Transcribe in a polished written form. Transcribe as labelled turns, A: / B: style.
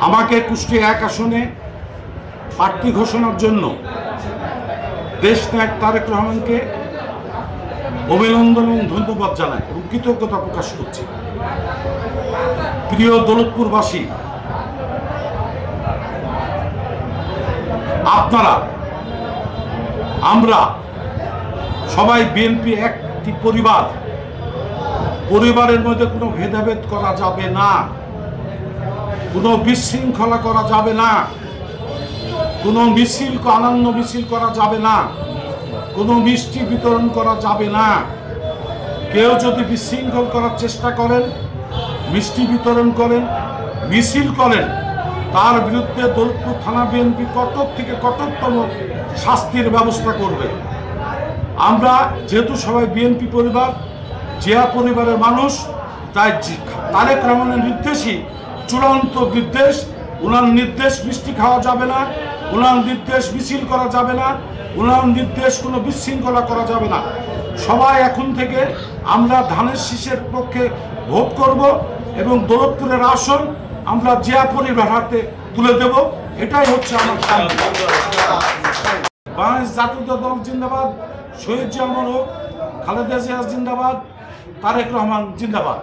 A: আমাকে কুষ্টিয়া 1 আসনে প্রার্থী ঘোষণার জন্য দেশনায়ক তারেক রহমানকে অভিনন্দন এবং ধন্যবাদ জানাই এবং কৃতজ্ঞতা প্রকাশ করছি। প্রিয় দৌলতপুরবাসী, আপনারা আমরা সবাই বিএনপি একটি পরিবার। পরিবারের মধ্যে কোনো ভেদাভেদ করা যাবে না, কোনো বিশৃঙ্খলা করা যাবে না, কোনো মিছিল অনন্য মিছিল করা যাবে না, কোনো মিষ্টি বিতরণ করা যাবে না। কেউ যদি বিশৃঙ্খল করার চেষ্টা করেন, মিষ্টি বিতরণ করেন, মিছিল করেন, তার বিরুদ্ধে দৌলতপুর থানা বিএনপি কঠোর থেকে কঠোরতম শাস্তির ব্যবস্থা করবে। আমরা যেহেতু সবাই বিএনপি পরিবার, জিয়া পরিবারের মানুষ, তাই তারেক রহমানের নির্দেশই চূড়ান্ত নির্দেশ। ওনার নির্দেশ মিষ্টি খাওয়া যাবে না, ওনার নির্দেশ মিছিল করা যাবে না, ওনার নির্দেশ কোনো বিশৃঙ্খলা করা যাবে না। সবাই এখন থেকে আমরা ধানের শীষের পক্ষে ভোট করব এবং দৌলতপুরের আসন আমরা জিয়া পরিবার হাতে তুলে দেব। এটাই হচ্ছে আমার বাংলাদেশ জাতীয় দল জিন্দাবাদ, শহীদ জিয়া অমর হোক, খালেদা জিয়া জিন্দাবাদ, তারেক রহমান জিন্দাবাদ।